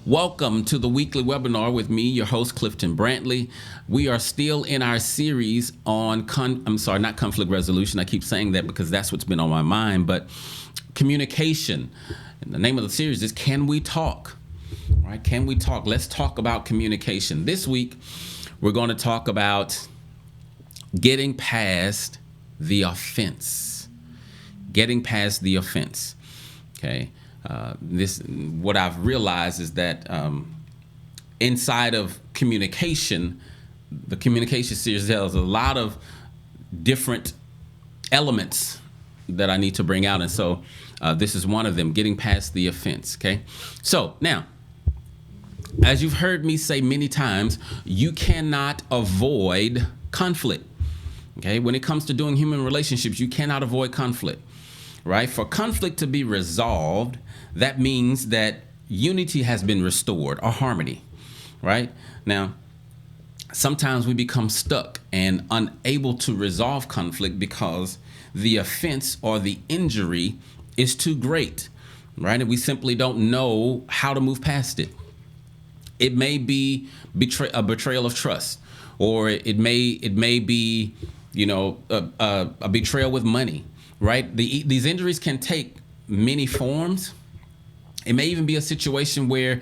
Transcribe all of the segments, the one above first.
Welcome to the weekly webinar with me, your host, Clifton Brantley. We are still in our series on, not conflict resolution. I keep saying that because that's what's been on my mind, but communication. And the name of the series is Can We Talk? All right, can we talk? Let's talk about communication. This week, we're going to talk about getting past the offense. Getting past the offense. Okay. What I've realized is that inside of communication, the communication series has a lot of different elements that I need to bring out. And so this is one of them, getting past the offense. Okay. So now, as you've heard me say many times, you cannot avoid conflict. Okay. When it comes to doing human relationships, you cannot avoid conflict. Right? For conflict to be resolved, that means that unity has been restored or harmony. Right? Now, sometimes we become stuck and unable to resolve conflict because the offense or the injury is too great. Right? And we simply don't know how to move past it. It may be a betrayal of trust, or it may be, a betrayal with money. Right? These injuries can take many forms. It may even be a situation where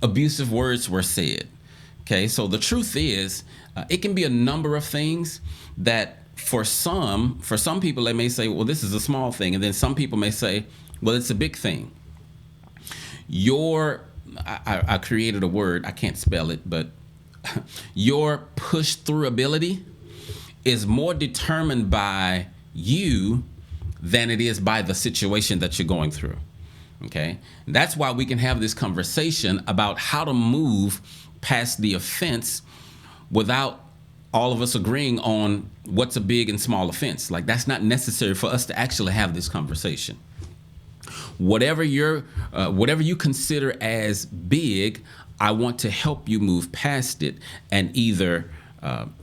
abusive words were said. Okay, so the truth is, it can be a number of things that for some people, they may say, well, this is a small thing. And then some people may say, well, it's a big thing. I created a word, I can't spell it, but your push through ability is more determined by you than it is by the situation that you're going through. Okay. And that's why we can have this conversation about how to move past the offense without all of us agreeing on what's a big and small offense. Like, that's not necessary for us to actually have this conversation. Whatever you consider as big, I want to help you move past it and either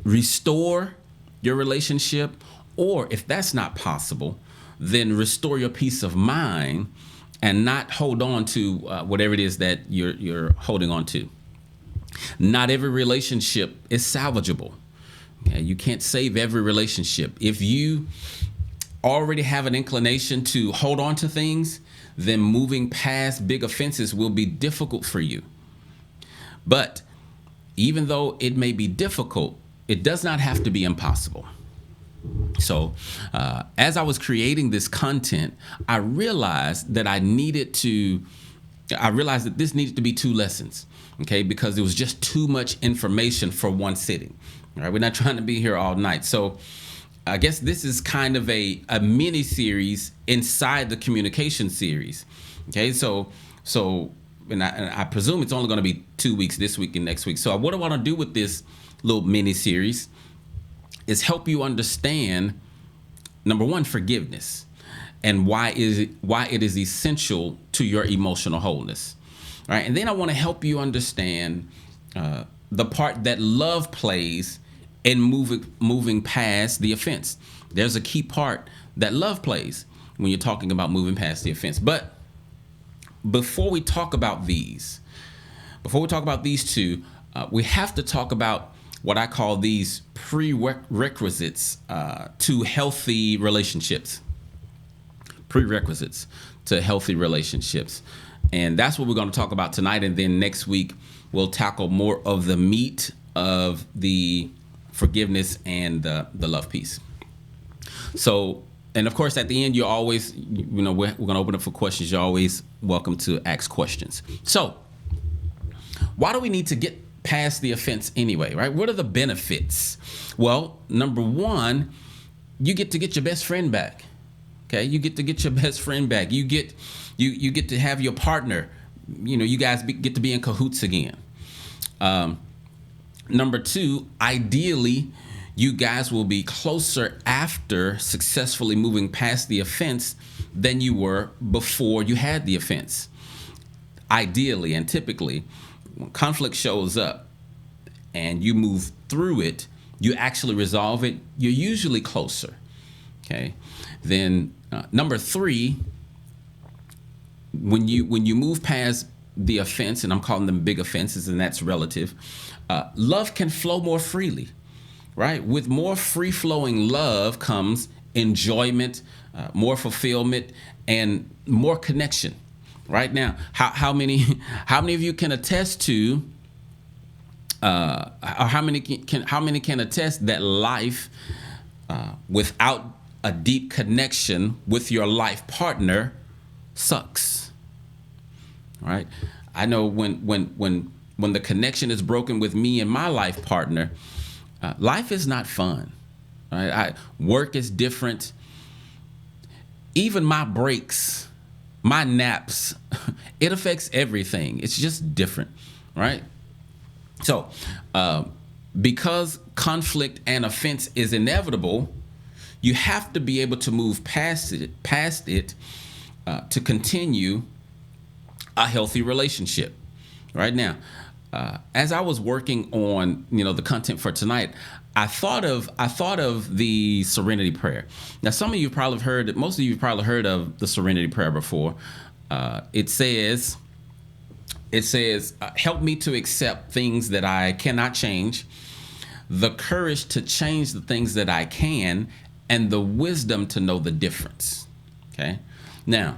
restore your relationship, or if that's not possible, then restore your peace of mind and not hold on to whatever it is that you're holding on to. Not every relationship is salvageable. Okay? You can't save every relationship. If you already have an inclination to hold on to things, then moving past big offenses will be difficult for you. But even though it may be difficult, it does not have to be impossible. So as I was creating this content, I realized that this needed to be 2 lessons, okay? Because it was just too much information for one sitting. All right, we're not trying to be here all night. So I guess this is kind of a mini series inside the communication series. Okay, so I presume it's only going to be 2 weeks, this week and next week. So what I want to do with this little mini series is help you understand, number one, forgiveness, and why it is essential to your emotional wholeness. All right, and then I want to help you understand the part that love plays in moving past the offense. There's a key part that love plays when you're talking about moving past the offense. But before we talk about these two, we have to talk about what I call these prerequisites to healthy relationships. Prerequisites to healthy relationships. And that's what we're going to talk about tonight. And then next week, we'll tackle more of the meat of the forgiveness and the love piece. So, and of course, at the end, you're always, we're going to open up for questions. You're always welcome to ask questions. So, why do we need to get past the offense anyway, right? What are the benefits? Well, number one, you get to get your best friend back. Okay, you get to get your best friend back. You get to have your partner. You guys get to be in cahoots again. Number two, ideally, you guys will be closer after successfully moving past the offense than you were before you had the offense. Ideally and typically, when conflict shows up and you move through it, you actually resolve it, you're usually closer. Okay. Then number three, when you move past the offense, and I'm calling them big offenses, and that's relative, love can flow more freely, right? With more free flowing love comes enjoyment, more fulfillment, and more connection. Right now, how many of you can attest to, or how many can attest that life without a deep connection with your life partner sucks, right? I know when the connection is broken with me and my life partner, life is not fun, right? Work is different. Even my breaks, my naps, it affects everything. It's just different, right? So, because conflict and offense is inevitable, you have to be able to move past it to continue a healthy relationship. Right now, as I was working on the content for tonight, I thought of the Serenity Prayer. Now, most of you probably heard of the Serenity Prayer before. It says, help me to accept things that I cannot change, the courage to change the things that I can, and the wisdom to know the difference. Okay. Now,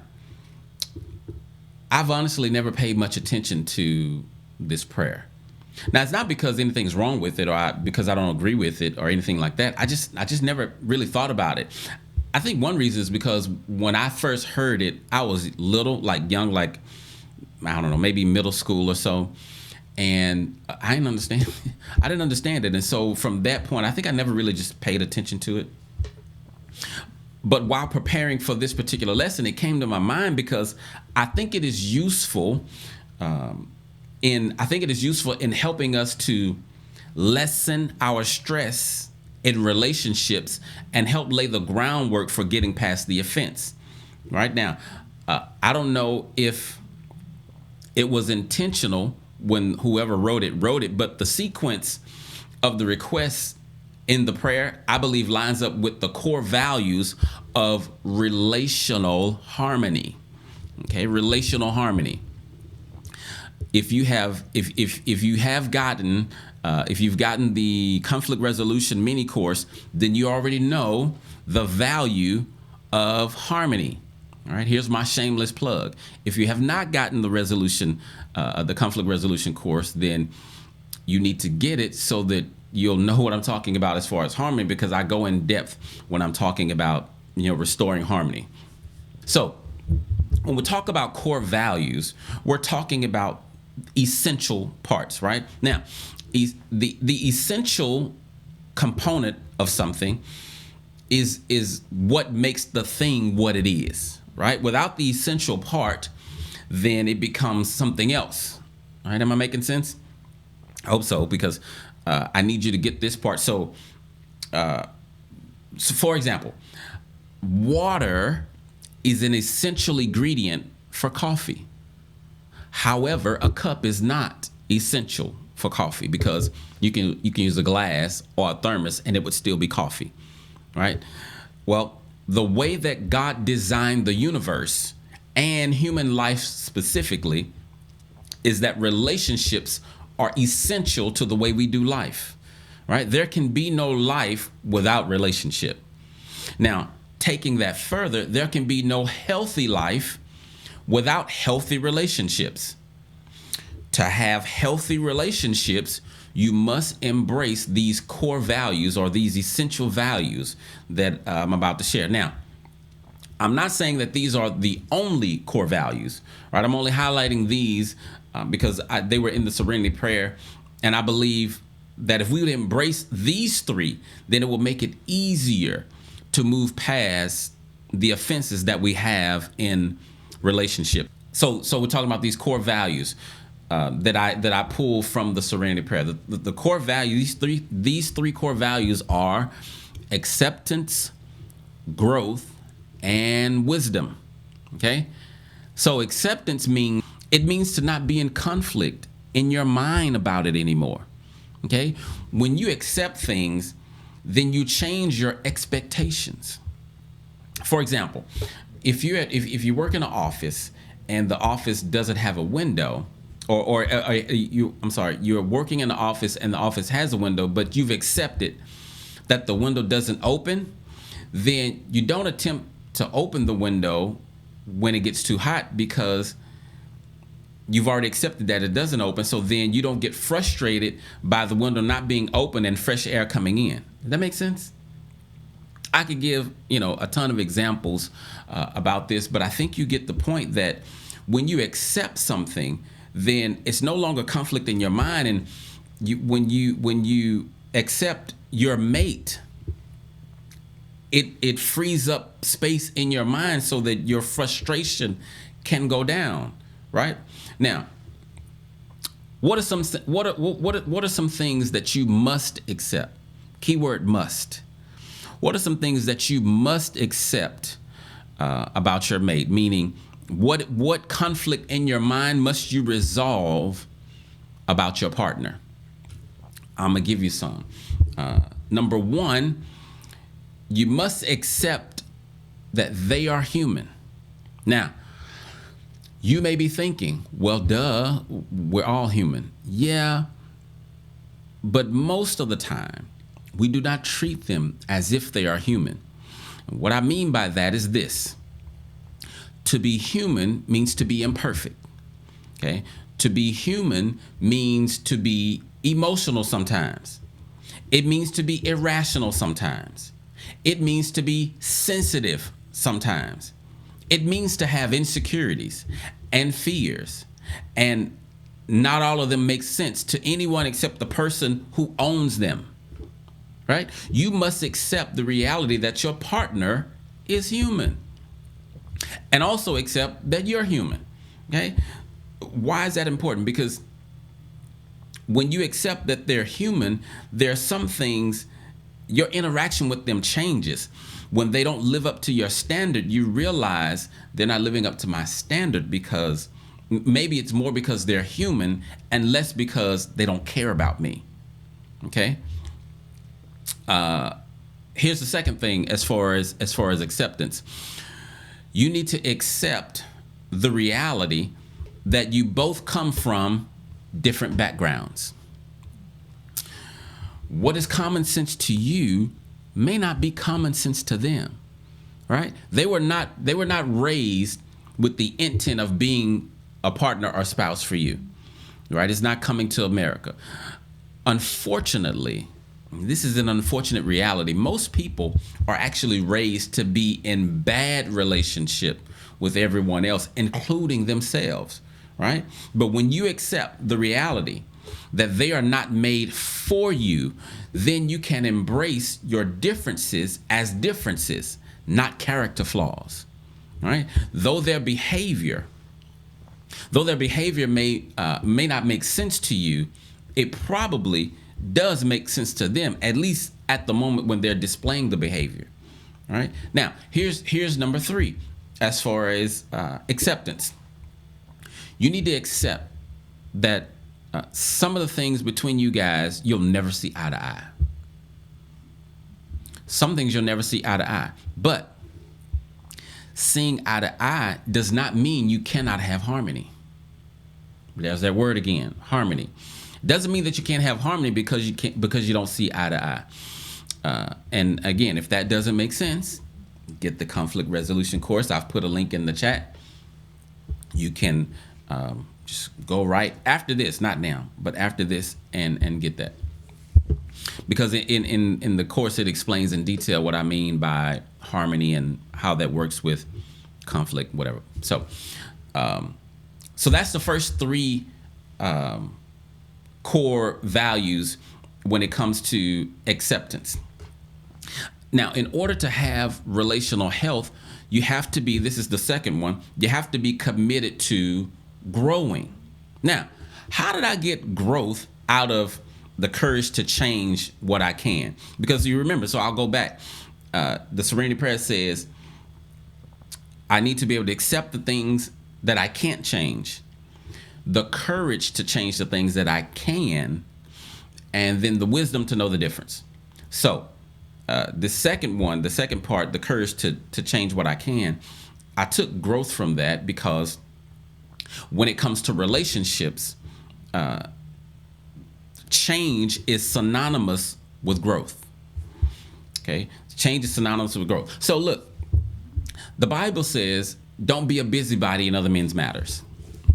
I've honestly never paid much attention to this prayer. Now, it's not because anything's wrong with it or because I don't agree with it or anything like that. I just never really thought about it. I think one reason is because when I first heard it, I was little, like young, like, I don't know, maybe middle school or so. And I didn't understand. I didn't understand it. And so from that point, I think I never really just paid attention to it. But while preparing for this particular lesson, it came to my mind because I think it is useful in helping us to lessen our stress in relationships and help lay the groundwork for getting past the offense. Right now, I don't know if it was intentional when whoever wrote it, but the sequence of the requests in the prayer, I believe, lines up with the core values of relational harmony. Okay, relational harmony. If you've gotten the conflict resolution mini course, then you already know the value of harmony. All right, here's my shameless plug. If you have not gotten the conflict resolution course, then you need to get it so that you'll know what I'm talking about as far as harmony, because I go in depth when I'm talking about restoring harmony. So when we talk about core values, we're talking about essential parts, right? Now, the essential component of something is what makes the thing what it is, right? Without the essential part, then it becomes something else. All right, am I making sense? I hope so, because I need you to get this part. So for example, water is an essential ingredient for coffee. However, a cup is not essential for coffee, because you can use a glass or a thermos and it would still be coffee, right? Well, the way that God designed the universe and human life specifically is that relationships are essential to the way we do life, right? There can be no life without relationship. Now, taking that further, there can be no healthy life without healthy relationships. To have healthy relationships, you must embrace these core values, or these essential values that I'm about to share. Now, I'm not saying that these are the only core values, right? I'm only highlighting these because they were in the Serenity Prayer, and I believe that if we would embrace these three, then it will make it easier to move past the offenses that we have in relationship. So we're talking about these core values that I pull from the Serenity Prayer. The core values, these three core values are acceptance, growth, and wisdom. Okay? So acceptance means to not be in conflict in your mind about it anymore. Okay? When you accept things, then you change your expectations. For example, if you work in an office and the office doesn't have a window, you're working in the office and the office has a window, but you've accepted that the window doesn't open, then you don't attempt to open the window when it gets too hot, because you've already accepted that it doesn't open. So then you don't get frustrated by the window not being open and fresh air coming in. Does that make sense? I could give, a ton of examples about this, but I think you get the point that when you accept something, then it's no longer conflict in your mind. And when you accept your mate, it frees up space in your mind so that your frustration can go down. Right now, what are some things that you must accept? Keyword must. What are some things that you must accept about your mate? Meaning, what conflict in your mind must you resolve about your partner? I'm gonna give you some. Number one, you must accept that they are human. Now, you may be thinking, well, duh, we're all human. Yeah, but most of the time, we do not treat them as if they are human. What I mean by that is this. To be human means to be imperfect. Okay? To be human means to be emotional sometimes. It means to be irrational sometimes. It means to be sensitive sometimes. It means to have insecurities and fears. And not all of them make sense to anyone except the person who owns them. Right? You must accept the reality that your partner is human. And also accept that you're human. Okay? Why is that important? Because when you accept that they're human, there are some things, your interaction with them changes. When they don't live up to your standard, you realize they're not living up to my standard, because maybe it's more because they're human and less because they don't care about me. Okay? Here's the second thing as far as acceptance. You need to accept the reality that you both come from different backgrounds. What is common sense to you may not be common sense to them, right? They were not raised with the intent of being a partner or spouse for you, right? It's not coming to America. Unfortunately, this is an unfortunate reality. Most people are actually raised to be in bad relationship with everyone else, including themselves, right? But when you accept the reality that they are not made for you, then you can embrace your differences as differences, not character flaws, right? Though their behavior may not make sense to you, it probably does make sense to them, at least at the moment when they're displaying the behavior. All right. Now, here's number 3, as far as acceptance. You need to accept that some of the things between you guys you'll never see eye to eye. Some things you'll never see eye to eye, but seeing eye to eye does not mean you cannot have harmony. There's that word again, harmony. Doesn't mean that you can't have harmony because you don't see eye to eye. And again, if that doesn't make sense, get the conflict resolution course. I've put a link in the chat. You can just go right after this, not now, but after this, and get that. Because in the course it explains in detail what I mean by harmony and how that works with conflict, whatever. So that's the first 3 core values when it comes to acceptance. Now, in order to have relational health, you have to be, this is the second one, you have to be committed to growing. Now, how did I get growth out of the courage to change what I can? Because you remember, so I'll go back. The Serenity Prayer says, I need to be able to accept the things that I can't change, the courage to change the things that I can, and then the wisdom to know the difference. So the second part, the courage to change what I can, I took growth from that because When it comes to relationships, change is synonymous with growth. Okay? Change is synonymous with growth. So look, the Bible says, don't be a busybody in other men's matters.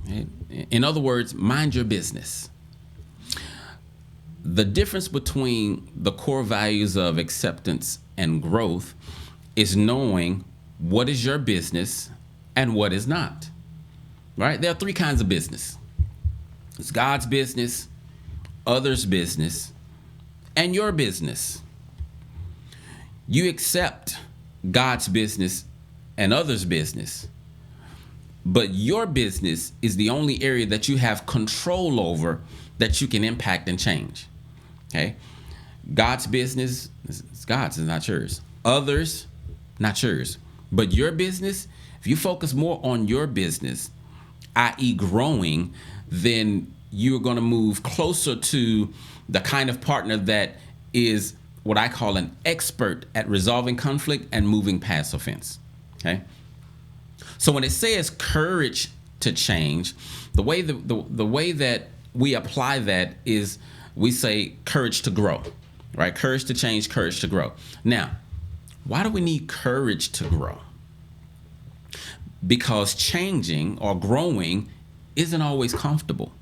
Okay? In other words, mind your business. The difference between the core values of acceptance and growth is knowing what is your business and what is not. Right? There are three kinds of business. It's God's business, others' business, and your business. You accept God's business and others' business, but your business is the only area that you have control over that you can impact and change. Okay? God's business is God's, it's not yours. Others, not yours. But your business, if you focus more on your business, i.e. growing, then you're going to move closer to the kind of partner that is what I call an expert at resolving conflict and moving past offense. Okay? So when it says courage to change, the way that we apply that is we say courage to grow, right? Courage to change, courage to grow. Now, why do we need courage to grow? Because changing or growing isn't always comfortable.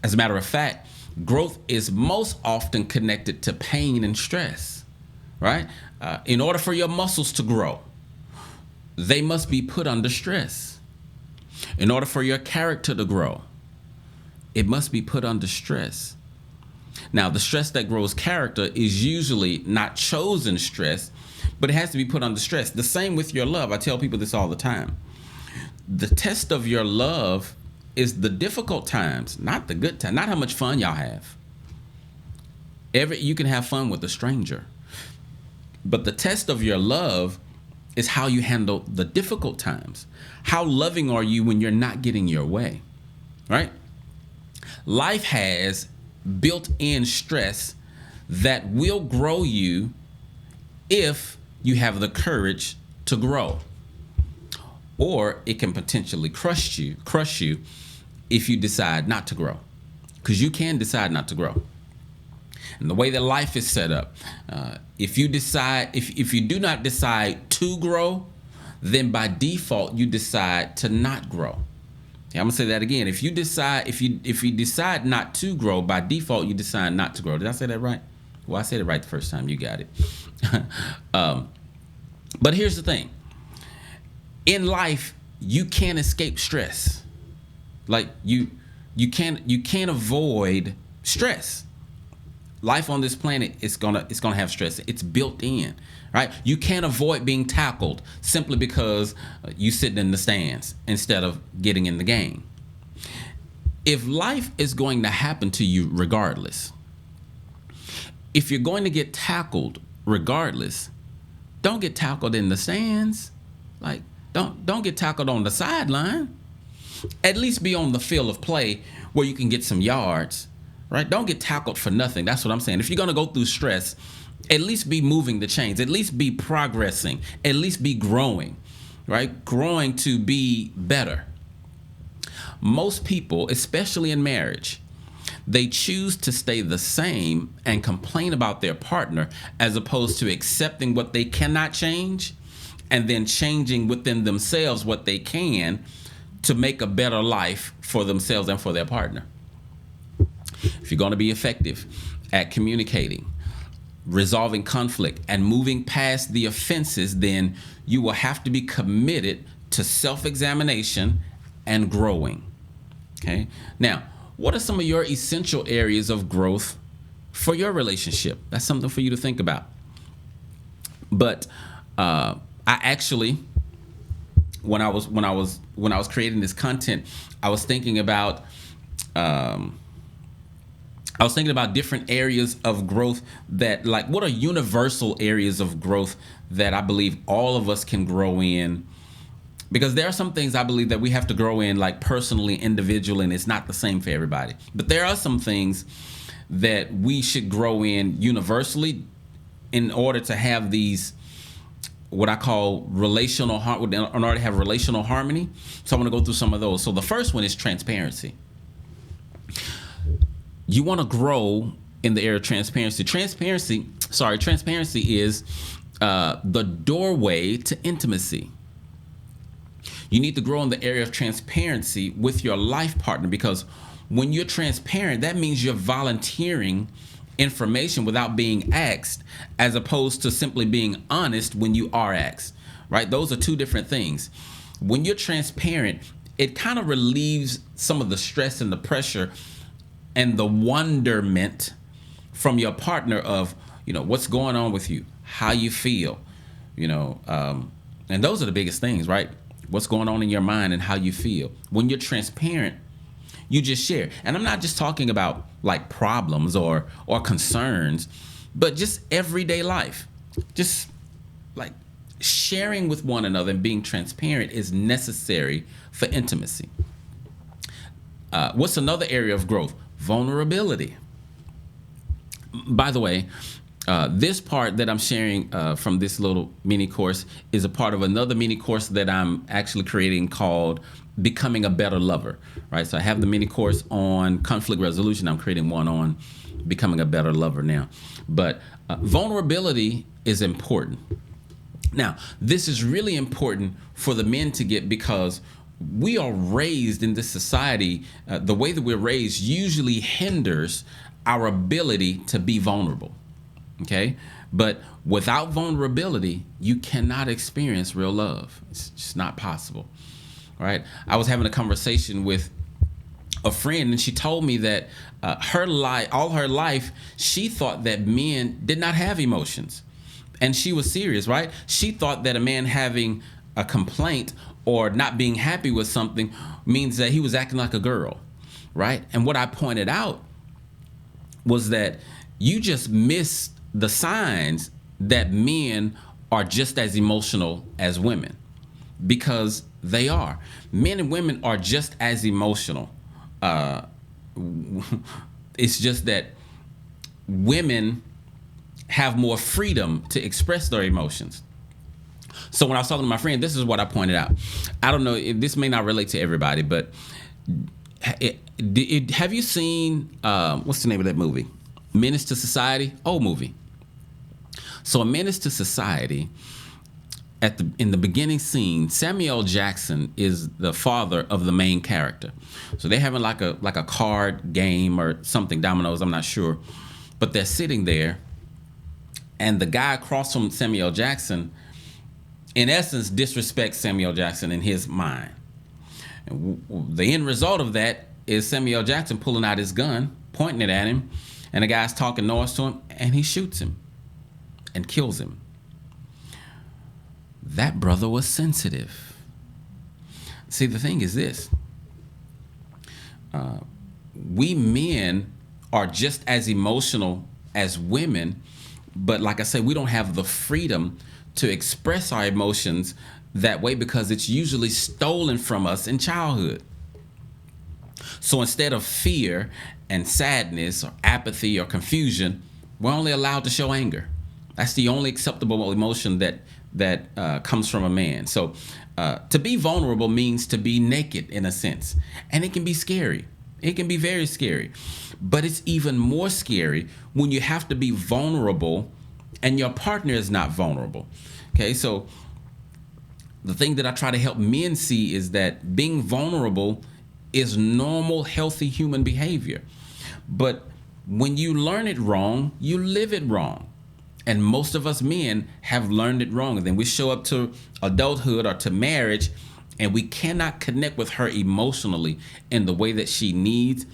As a matter of fact, growth is most often connected to pain and stress, right? In order for your muscles to grow, they must be put under stress. In order for your character to grow, it must be put under stress. Now, the stress that grows character is usually not chosen stress, but it has to be put under stress. The same with your love. I tell people this all the time. The test of your love is the difficult times, not the good times, not how much fun y'all have. You can have fun with a stranger, but the test of your love is how you handle the difficult times. How loving are you when you're not getting your way, right? Life has built-in stress that will grow you if you have the courage to grow. Or it can potentially crush you if you decide not to grow. Because you can decide not to grow. And the way that life is set up, if you do not decide to grow, then by default you decide to not grow. Okay, I'm gonna say that again. If you decide not to grow, by default you decide not to grow. Did I say that right? Well, I said it right the first time. You got it. But here's the thing. In life, you can't escape stress. Like you can't avoid stress. Life on this planet is gonna have stress. It's built in, right? You can't avoid being tackled simply because you sitting in the stands instead of getting in the game. If life is going to happen to you regardless, if you're going to get tackled regardless, don't get tackled in the stands. Like don't get tackled on the sideline. At least be on the field of play where you can get some yards, right? Don't get tackled for nothing. That's what I'm saying. If you're going to go through stress, at least be moving the chains. At least be progressing. At least be growing, right? Growing to be better. Most people, especially in marriage, they choose to stay the same and complain about their partner as opposed to accepting what they cannot change and then changing within themselves what they can to make a better life for themselves and for their partner. If you're going to be effective at communicating, resolving conflict, and moving past the offenses, then you will have to be committed to self-examination and growing. Okay? Now, what are some of your essential areas of growth for your relationship? That's something for you to think about. But I actually, when I was creating this content, I was thinking about different areas of growth that, like, what are universal areas of growth that I believe all of us can grow in? Because there are some things I believe that we have to grow in, like personally, individually, and it's not the same for everybody. But there are some things that we should grow in universally in order to have these what I call in order to have relational harmony. So I'm going to go through some of those. So the first one is transparency. You want to grow in the area of transparency. Transparency is the doorway to intimacy. You need to grow in the area of transparency with your life partner, because when you're transparent, that means you're volunteering information without being asked, as opposed to simply being honest when you are asked, right? Those are two different things. When you're transparent, it kind of relieves some of the stress and the pressure and the wonderment from your partner of, what's going on with you, how you feel, and those are the biggest things, right? What's going on in your mind and how you feel. When you're transparent, you just share. And I'm not just talking about like problems or concerns, but just everyday life. Just like sharing with one another and being transparent is necessary for intimacy. What's another area of growth? Vulnerability. By the way, this part that I'm sharing from this little mini course is a part of another mini course that I'm actually creating called Becoming a Better Lover, right? So I have the mini course on conflict resolution. I'm creating one on becoming a better lover now. But vulnerability is important. Now, this is really important for the men to get, because we are raised in this society. The way that we're raised usually hinders our ability to be vulnerable. Okay? But without vulnerability, you cannot experience real love. It's just not possible. All right? I was having a conversation with a friend, and she told me that all her life, she thought that men did not have emotions. And she was serious, right? She thought that a man having a complaint or not being happy with something means that he was acting like a girl, right? And what I pointed out was that you just missed the signs that men are just as emotional as women, because they are. Men and women are just as emotional. It's just that women have more freedom to express their emotions. So when I was talking to my friend, this is what I pointed out. I don't know if this may not relate to everybody, but have you seen, what's the name of that movie? Menace to Society? Old movie. So a Menace to Society, in the beginning scene, Samuel Jackson is the father of the main character. So they're having like a card game or something, dominoes, I'm not sure. But they're sitting there, and the guy across from Samuel Jackson, in essence, disrespects Samuel Jackson in his mind. And the end result of that is Samuel Jackson pulling out his gun, pointing it at him, and the guy's talking noise to him, and he shoots him and kills him. That brother was sensitive. See, the thing is this. We men are just as emotional as women, but like I said, we don't have the freedom to express our emotions that way, because it's usually stolen from us in childhood. So instead of fear and sadness or apathy or confusion, we're only allowed to show anger. That's the only acceptable emotion that comes from a man. So to be vulnerable means to be naked in a sense. And it can be scary. It can be very scary. But it's even more scary when you have to be vulnerable and your partner is not vulnerable. Okay, so the thing that I try to help men see is that being vulnerable is normal, healthy human behavior. But when you learn it wrong, you live it wrong. And most of us men have learned it wrong. And then we show up to adulthood or to marriage, and we cannot connect with her emotionally in the way that she needs.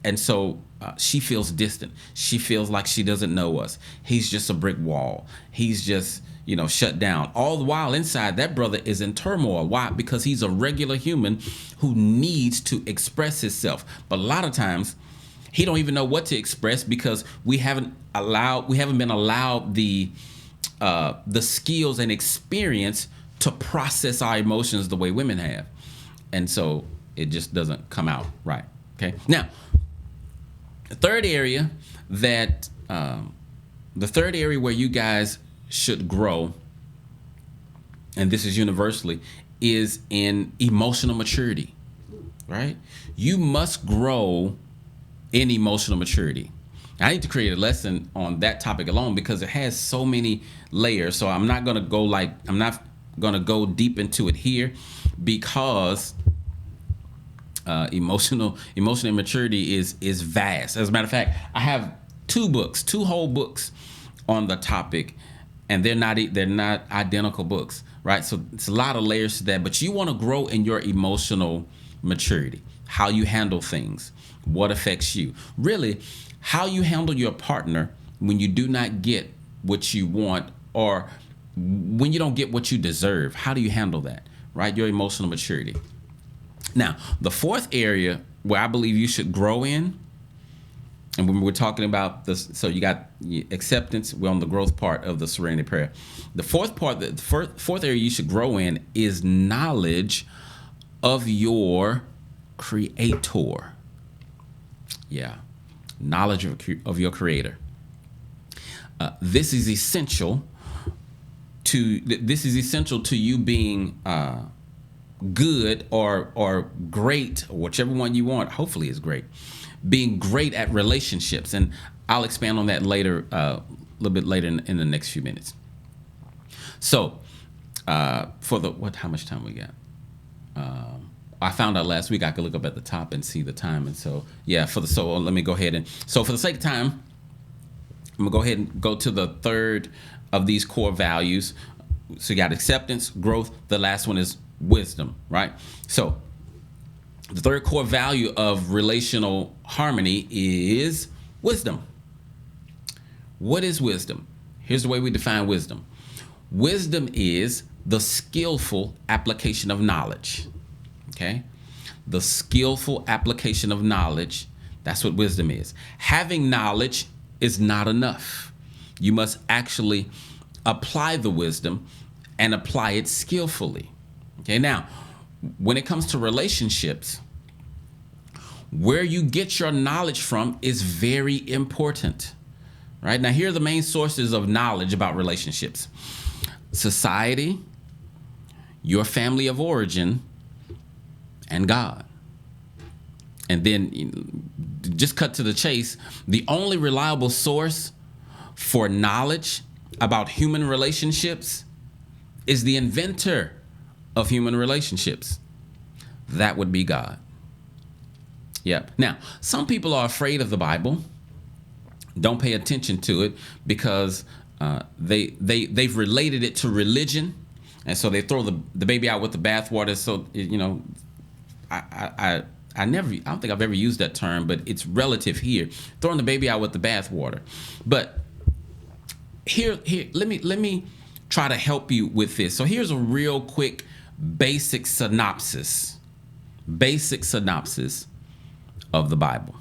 And so she feels distant. She feels like she doesn't know us. He's just a brick wall. He's just, shut down. All the while inside, that brother is in turmoil. Why? Because he's a regular human who needs to express himself. But a lot of times, he don't even know what to express, because we haven't been allowed the skills and experience to process our emotions the way women have. And so it just doesn't come out right. Okay. Now, the third area where you guys should grow and this is universally, is in emotional maturity, right? You must grow in emotional maturity. I need to create a lesson on that topic alone because it has so many layers. So I'm not going to go deep into it here because emotional immaturity is vast. As a matter of fact, I have two whole books on the topic, and they're not identical books, right? So it's a lot of layers to that, but you want to grow in your emotional maturity, how you handle things, what affects you. Really, how you handle your partner when you do not get what you want or when you don't get what you deserve. How do you handle that, right? Your emotional maturity. Now, the fourth area where I believe you should grow in, and when we're talking about this, so you got acceptance, we're on the growth part of the serenity prayer. The fourth area you should grow in is knowledge of your creator. Yeah, knowledge of your creator. This is essential to you being good or great, or whichever one you want. Hopefully is great. Being great at relationships, and I'll expand on that later, a little bit later in the next few minutes. So, how much time we got? I found out last week I could look up at the top and see the time, and so yeah. Let me go ahead and for the sake of time, I'm gonna go ahead and go to the third of these core values. So you got acceptance, growth. The last one is wisdom, right? So the third core value of relational harmony is wisdom. What is wisdom? Here's the way we define wisdom. Wisdom is the skillful application of knowledge. Okay? The skillful application of knowledge. That's what wisdom is. Having knowledge is not enough. You must actually apply the wisdom and apply it skillfully. Okay, now, when it comes to relationships, where you get your knowledge from is very important. Right? Now, here are the main sources of knowledge about relationships: society, your family of origin, and God. And then just cut to the chase. The only reliable source for knowledge about human relationships is the inventor of human relationships. That would be God. Yeah. Now, some people are afraid of the Bible, don't pay attention to it because they've related it to religion, and so they throw the baby out with the bathwater. So I don't think I've ever used that term, but it's relative here. Throwing the baby out with the bathwater. But here, let me try to help you with this. So here's a real quick basic synopsis of the Bible.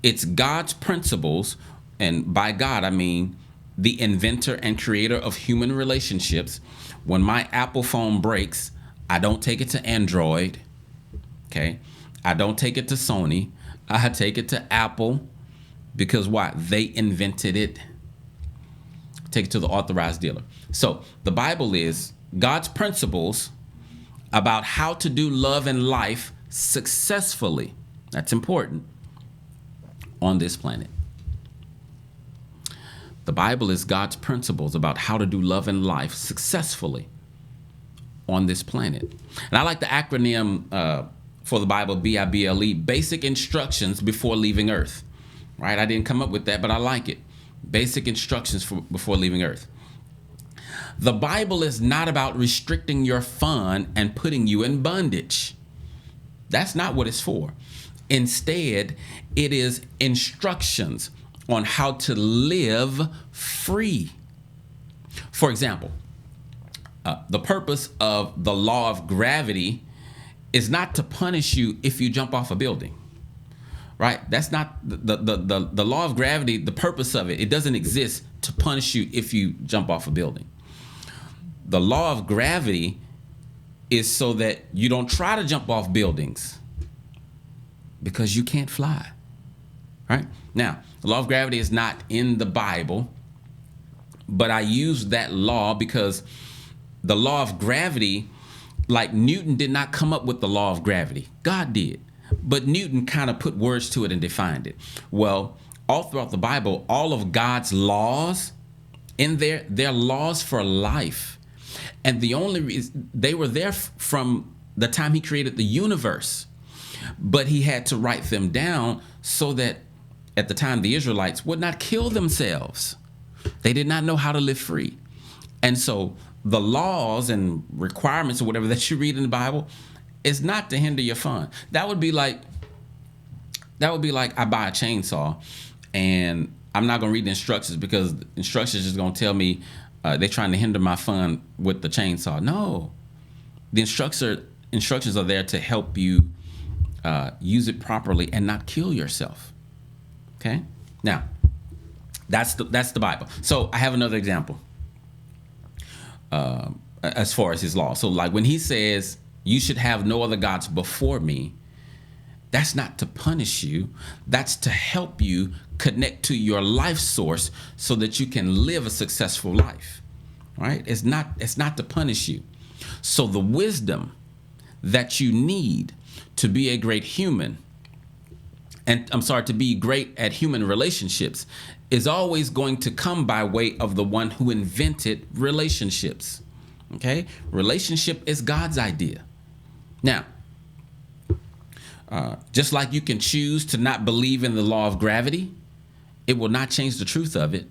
It's God's principles, and by God I mean the inventor and creator of human relationships. When my Apple phone breaks, I don't take it to Android. Okay, I don't take it to Sony. I take it to Apple, because why? They invented it. Take it to the authorized dealer. So the Bible is God's principles about how to do love and life successfully. That's important on this planet. The Bible is God's principles about how to do love and life successfully on this planet. And I like the acronym for the Bible, BIBLE, basic instructions before leaving Earth. Right? I didn't come up with that, but I like it. Basic instructions before leaving Earth. The Bible is not about restricting your fun and putting you in bondage. That's not what it's for. Instead, it is instructions on how to live free. For example, the purpose of the law of gravity is not to punish you if you jump off a building. Right? That's not the law of gravity. The purpose of it doesn't exist to punish you if you jump off a building. The law of gravity is so that you don't try to jump off buildings because you can't fly. Right? Now, the law of gravity is not in the Bible, but I use that law because the law of gravity, like Newton did not come up with the law of gravity. God did. But Newton kind of put words to it and defined it. Well, all throughout the Bible, all of God's laws in there, they're laws for life. And the only reason they were there from the time he created the universe, but he had to write them down so that at the time the Israelites would not kill themselves. They did not know how to live free. And so the laws and requirements or whatever that you read in the Bible is not to hinder your fun. That would be like I buy a chainsaw and I'm not going to read the instructions because the instructions is going to tell me they're trying to hinder my fun with the chainsaw. No, the instructions are there to help you use it properly and not kill yourself. Okay, now that's the Bible. So I have another example as far as his law. So like when he says you should have no other gods before me, that's not to punish you. That's to help you connect to your life source so that you can live a successful life, right? It's not to punish you. So the wisdom that you need to be a great human, and to be great at human relationships, is always going to come by way of the one who invented relationships. Okay? Relationship is God's idea. Now, just like you can choose to not believe in the law of gravity, it will not change the truth of it.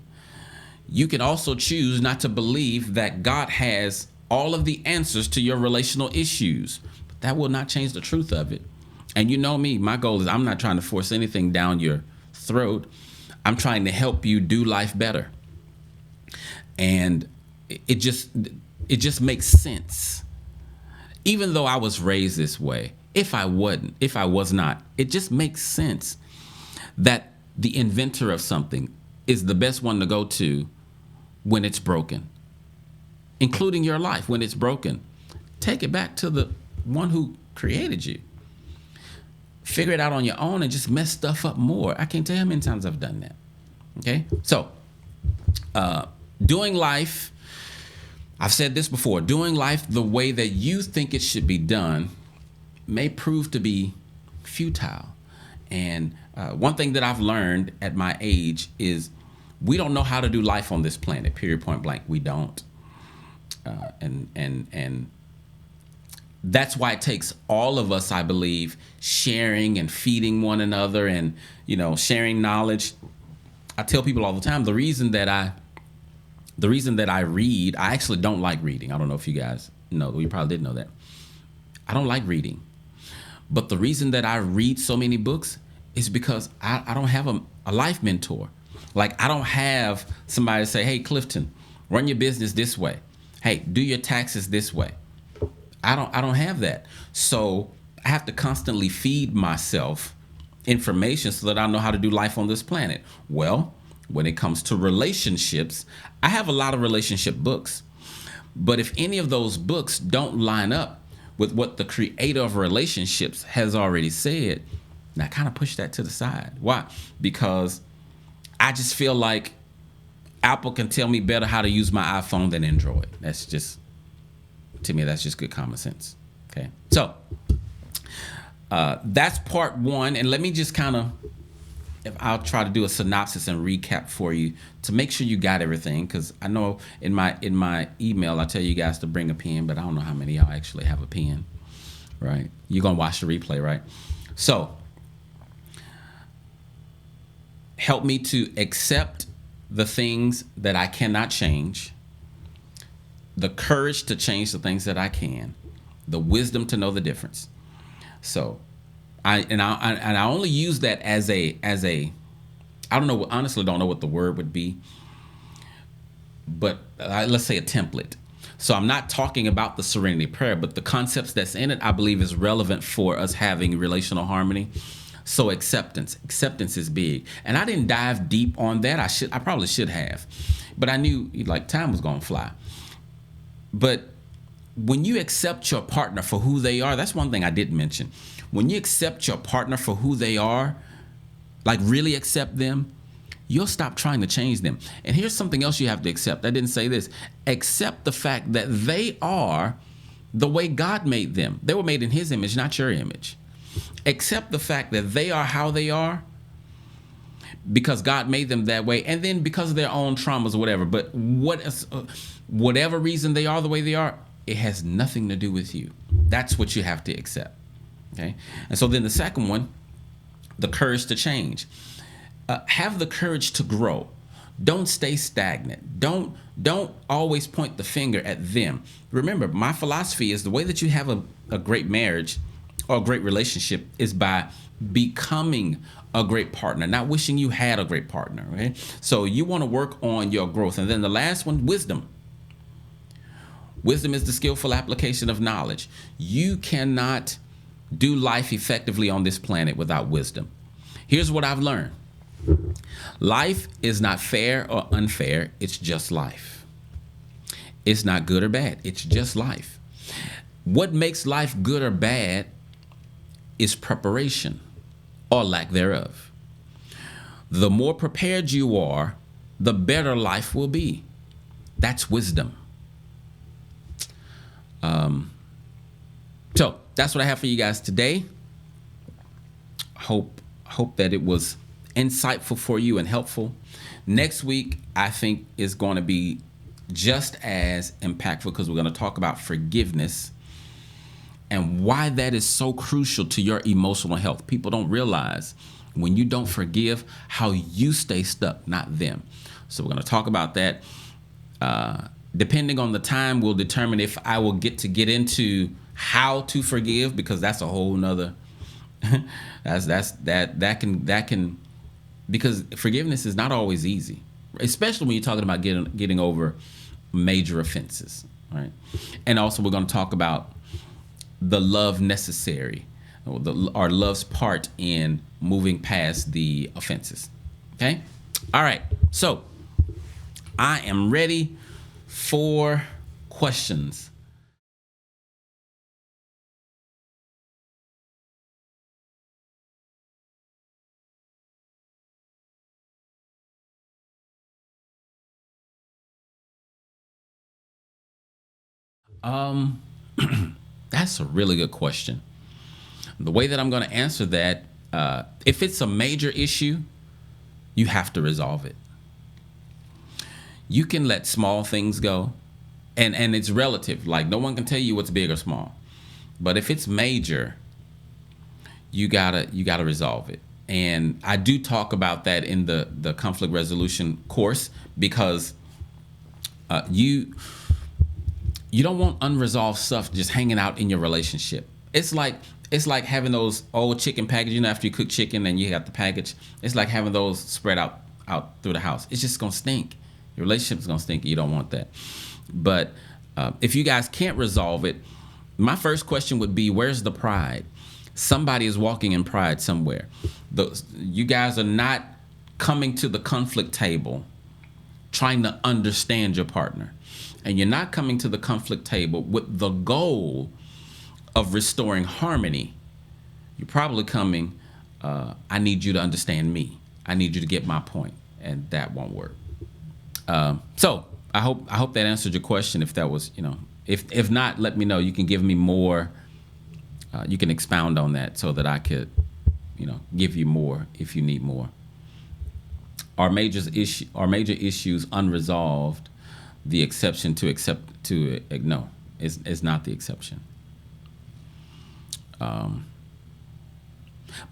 You can also choose not to believe that God has all of the answers to your relational issues. But that will not change the truth of it. And you know me, my goal is I'm not trying to force anything down your throat. I'm trying to help you do life better. And it just makes sense. Even though I was raised this way, if I was not, it just makes sense that the inventor of something is the best one to go to when it's broken, including your life. When it's broken, take it back to the one who created you. Figure it out on your own and just mess stuff up more. I can't tell you how many times I've done that. Okay, so doing life, I've said this before, doing life the way that you think it should be done may prove to be futile. And one thing that I've learned at my age is we don't know how to do life on this planet, period, point blank. We don't. And that's why it takes all of us, I believe, sharing and feeding one another and, sharing knowledge. I tell people all the time, the reason that I read, I actually don't like reading. I don't know if you guys know, you probably didn't know that. I don't like reading. But the reason that I read so many books is because I don't have a life mentor. Like I don't have somebody say, hey, Clifton, run your business this way. Hey, do your taxes this way. I don't have that. So I have to constantly feed myself information so that I know how to do life on this planet. Well, when it comes to relationships, I have a lot of relationship books. But if any of those books don't line up with what the creator of relationships has already said, and I kind of push that to the side. Why? Because I just feel like Apple can tell me better how to use my iPhone than Android. To me, that's just good common sense. Okay. So that's part one. And let me just I'll try to do a synopsis and recap for you to make sure you got everything. Because I know in my email, I tell you guys to bring a pen, but I don't know how many of y'all actually have a pen, right? You're going to watch the replay, right? So help me to accept the things that I cannot change, the courage to change the things that I can, the wisdom to know the difference. So I only use that as a I don't know, honestly don't know what the word would be, but let's say a template. So I'm not talking about the serenity prayer, but the concepts that's in it, I believe is relevant for us having relational harmony. So acceptance is big. And I didn't dive deep on that. I probably should have, but I knew like time was going to fly. But when you accept your partner for who they are, that's one thing I didn't mention. When you accept your partner for who they are, like really accept them, you'll stop trying to change them. And here's something else you have to accept. I didn't say this. Accept the fact that they are the way God made them. They were made in his image, not your image. Accept the fact that they are how they are because God made them that way, and then because of their own traumas or whatever. But whatever reason they are the way they are, it has nothing to do with you. That's what you have to accept. Okay? And so then the second one, the courage to change. Have the courage to grow. Don't stay stagnant. Don't always point the finger at them. Remember, my philosophy is the way that you have a great marriage or a great relationship is by becoming a great partner, not wishing you had a great partner. Okay? So you want to work on your growth. And then the last one, wisdom. Wisdom is the skillful application of knowledge. You cannot do life effectively on this planet without wisdom. Here's what I've learned. Life is not fair or unfair. It's just life. It's not good or bad. It's just life. What makes life good or bad is preparation or lack thereof. The more prepared you are, the better life will be. That's wisdom. So that's what I have for you guys today. Hope that it was insightful for you and helpful. Next week, I think, is going to be just as impactful because we're going to talk about forgiveness and why that is so crucial to your emotional health. People don't realize when you don't forgive how you stay stuck, not them. So we're going to talk about that. Depending on the time, we'll determine if I will get into how to forgive, because that's a whole nother that can because forgiveness is not always easy, especially when you're talking about getting over major offenses, right? And also we're going to talk about the love necessary, our love's part in moving past the offenses. Okay? All right. So I am ready for questions. Um, that's a really good question. The way that I'm going to answer that, if it's a major issue, you have to resolve it. You can let small things go, and it's relative. Like, no one can tell you what's big or small. But if it's major, you gotta resolve it. And I do talk about that in the conflict resolution course, because you don't want unresolved stuff just hanging out in your relationship. It's like having those old chicken packages. You know, after you cook chicken and you got the package, it's like having those spread out through the house. It's just gonna stink. Your relationship's gonna stink. You don't want that. But if you guys can't resolve it, my first question would be, where's the pride? Somebody is walking in pride somewhere. You guys are not coming to the conflict table trying to understand your partner. And you're not coming to the conflict table with the goal of restoring harmony. You're probably coming, I need you to understand me. I need you to get my point. And that won't work. So I hope that answered your question. If that was, if not, let me know. You can give me more. You can expound on that so that I could, give you more if you need more. Are major issues unresolved the exception to no? Is not the exception.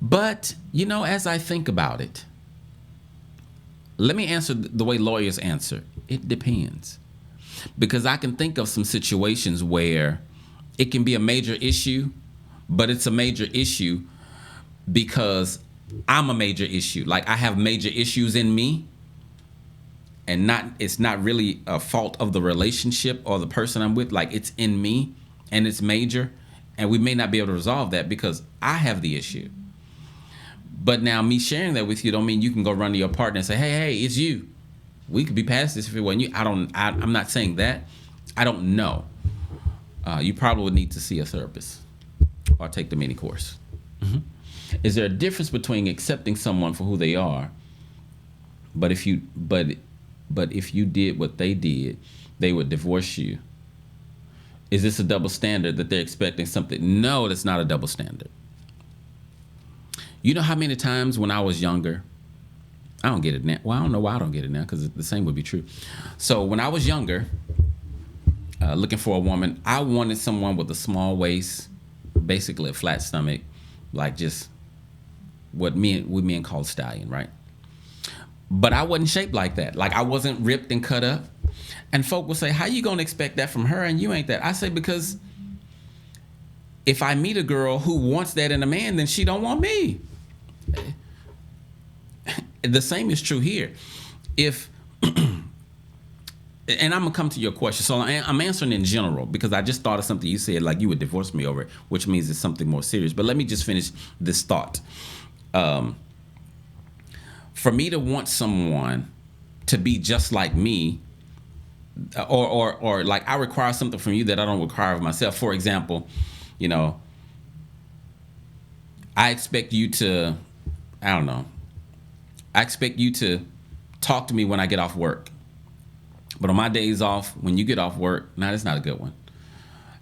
But as I think about it, let me answer the way lawyers answer. It depends. Because I can think of some situations where it can be a major issue, but it's a major issue because I'm a major issue. Like, I have major issues in me, and it's not really a fault of the relationship or the person I'm with. Like, it's in me and it's major, and we may not be able to resolve that because I have the issue. But now, me sharing that with you don't mean you can go run to your partner and say, hey, it's you. We could be past this if it wasn't you. I'm not saying that. I don't know. You probably would need to see a therapist or take the mini course. Mm-hmm. Is there a difference between accepting someone for who they are But if you did what they did, they would divorce you. Is this a double standard that they're expecting something? No, that's not a double standard. You know how many times when I was younger, I don't get it now. Well, I don't know why I don't get it now, because the same would be true. So when I was younger, looking for a woman, I wanted someone with a small waist, basically a flat stomach, like just what men call stallion, right? But I wasn't shaped like that. Like, I wasn't ripped and cut up. And folk will say, how you gonna expect that from her and you ain't that? I say, because if I meet a girl who wants that in a man, then she don't want me. The same is true here. If and I'm gonna come to your question. So I'm answering in general because I just thought of something you said, like you would divorce me over it, which means it's something more serious. But let me just finish this thought. For me to want someone to be just like me, or like I require something from you that I don't require of myself. For example, I expect you to, I don't know, I expect you to talk to me when I get off work. But on my days off, when you get off work, that's not a good one.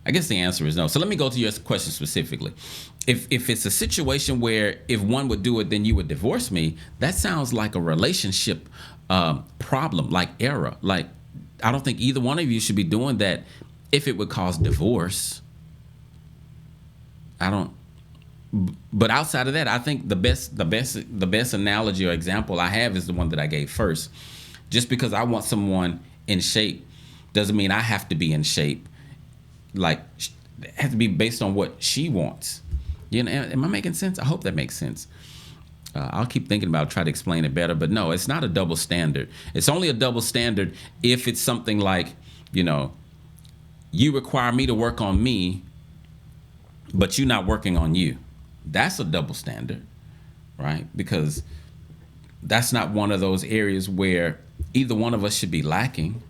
I guess the answer is no. So let me go to your question specifically. If it's a situation where if one would do it, then you would divorce me, that sounds like a relationship problem, like error. Like, I don't think either one of you should be doing that if it would cause divorce. I don't. But outside of that, I think the best analogy or example I have is the one that I gave first. Just because I want someone in shape doesn't mean I have to be in shape. Like, it has to be based on what she wants. Am I making sense? I hope that makes sense. I'll keep thinking about it, try to explain it better. But no, it's not a double standard. It's only a double standard if it's something like, you require me to work on me, but you're not working on you. That's a double standard, right? Because that's not one of those areas where either one of us should be lacking.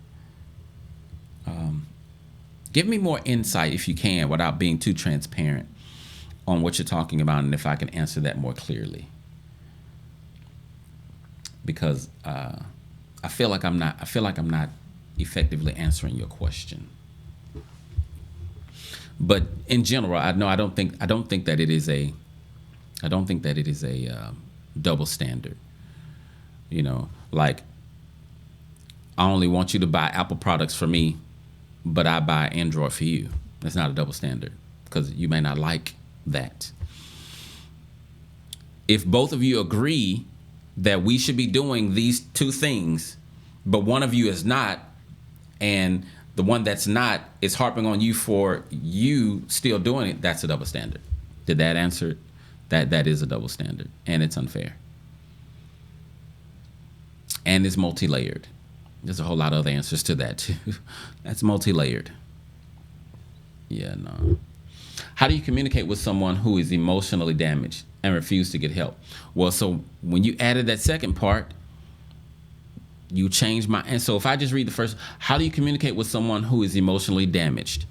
Give me more insight if you can without being too transparent on what you're talking about, and if I can answer that more clearly. Because I feel like I'm not effectively answering your question. But in general, I don't think that it is a double standard. Like, I only want you to buy Apple products for me, but I buy Android for you. That's not a double standard, because you may not like that. If both of you agree that we should be doing these two things, but one of you is not, and the one that's not is harping on you for you still doing it, that's a double standard. Did that answer it? That is a double standard, and it's unfair. And it's multi-layered. There's a whole lot of other answers to that too. That's multi-layered. Yeah, no. How do you communicate with someone who is emotionally damaged and refuse to get help? Well, so when you added that second part, you changed my answer. So if I just read the first, how do you communicate with someone who is emotionally damaged?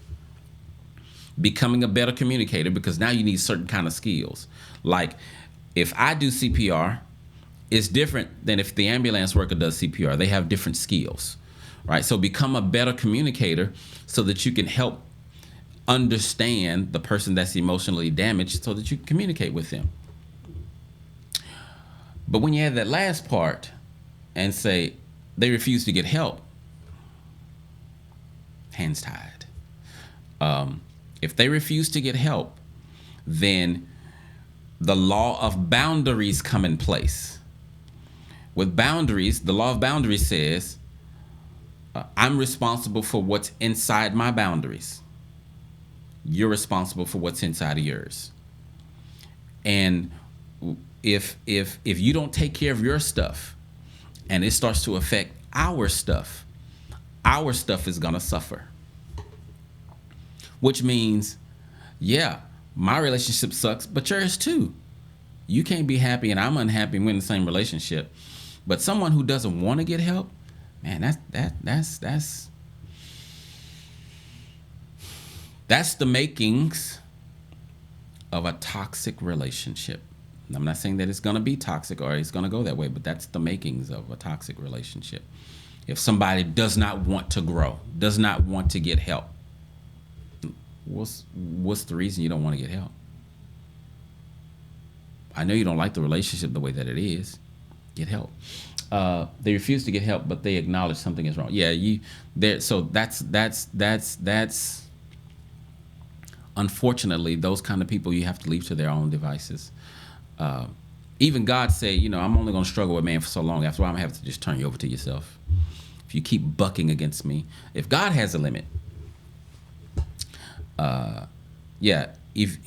Becoming a better communicator, because now you need certain kind of skills. Like, if I do CPR, it's different than if the ambulance worker does CPR. They have different skills, right? So become a better communicator so that you can help understand the person that's emotionally damaged so that you can communicate with them. But when you add that last part and say they refuse to get help, hands tied. If they refuse to get help, then the law of boundaries come in place. With boundaries, the law of boundaries says, I'm responsible for what's inside my boundaries. You're responsible for what's inside of yours. And if you don't take care of your stuff and it starts to affect our stuff is gonna suffer. Which means, yeah, my relationship sucks, but yours too. You can't be happy and I'm unhappy and we're in the same relationship. But someone who doesn't want to get help, man, that's the makings of a toxic relationship. I'm not saying that it's going to be toxic or it's going to go that way, but that's the makings of a toxic relationship. If somebody does not want to grow, does not want to get help, what's the reason you don't want to get help? I know you don't like the relationship the way that it is. Get help. They refuse to get help, but they acknowledge something is wrong. Yeah, you there. So that's unfortunately those kind of people you have to leave to their own devices. Even God said, I'm only going to struggle with man for so long. After a while, I'm going to have to just turn you over to yourself. If you keep bucking against me, if God has a limit, yeah, if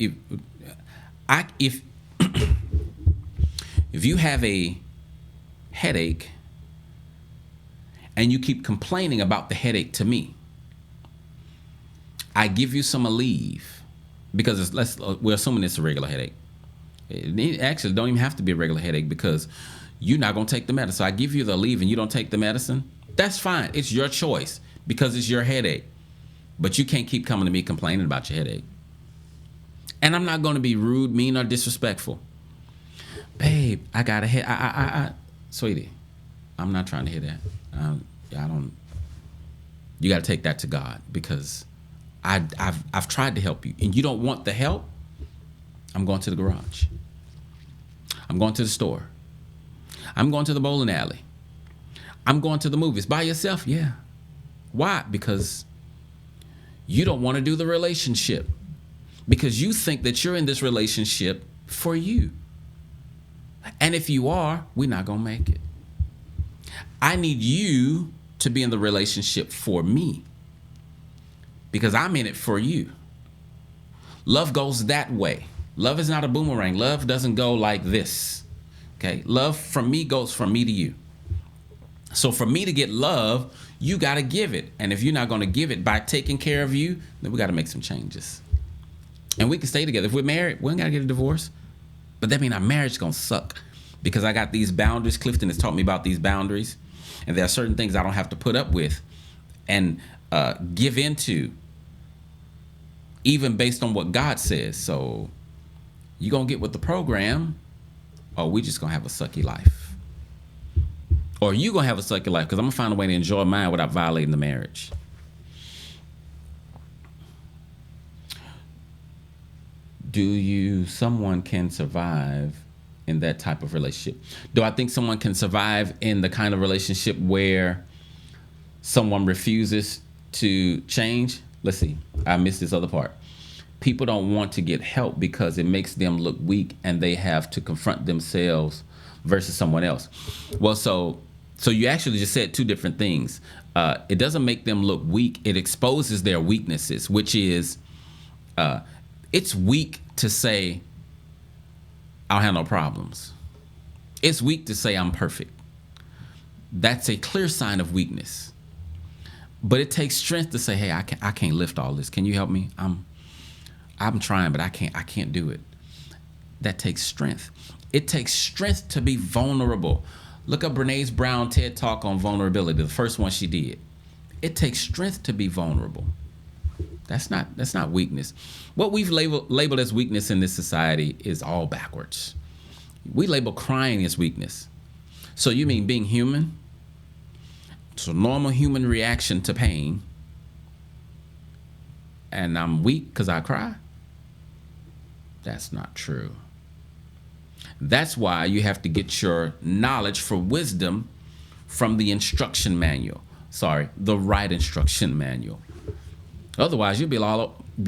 if you have a headache and you keep complaining about the headache to me, I give you some leave because we're assuming it's a regular headache. It actually don't even have to be a regular headache because you're not going to take the medicine. So I give you the leave and you don't take the medicine. That's fine. It's your choice because it's your headache. But you can't keep coming to me complaining about your headache. And I'm not going to be rude, mean, or disrespectful. Babe, I got a head. Sweetie, I'm not trying to hear that. I don't. You got to take that to God because I've tried to help you and you don't want the help. I'm going to the garage. I'm going to the store. I'm going to the bowling alley. I'm going to the movies. By yourself? Yeah. Why? Because you don't want to do the relationship. Because you think that you're in this relationship for you. And if you are, we're not going to make it. I need you to be in the relationship for me. Because I'm in it for you. Love goes that way. Love is not a boomerang. Love doesn't go like this. Okay? Love from me goes from me to you. So for me to get love, you got to give it. And if you're not going to give it by taking care of you, then we got to make some changes. And we can stay together. If we're married, we ain't got to get a divorce. But that means our marriage is going to suck. Because I got these boundaries. Clifton has taught me about these boundaries. And there are certain things I don't have to put up with and give into, even based on what God says. So you going to get with the program, or we just going to have a sucky life. Or you going to have a sucky life because I'm going to find a way to enjoy mine without violating the marriage. Someone can survive in that type of relationship? Do I think someone can survive in the kind of relationship where someone refuses to change? Let's see. I missed this other part. People don't want to get help because it makes them look weak and they have to confront themselves versus someone else. Well, so you actually just said two different things. It doesn't make them look weak. It exposes their weaknesses, which is it's weak to say, I don't have no problems. It's weak to say I'm perfect. That's a clear sign of weakness. But it takes strength to say, hey, I can't lift all this. Can you help me? I'm trying, but I can't do it. That takes strength. It takes strength to be vulnerable. Look up Brené Brown TED Talk on vulnerability, the first one she did. It takes strength to be vulnerable. That's not weakness. What we've labeled as weakness in this society is all backwards. We label crying as weakness. So you mean being human? It's a normal human reaction to pain. And I'm weak because I cry? That's not true. That's why you have to get your knowledge for wisdom from the instruction manual. The right instruction manual. Otherwise, you'll be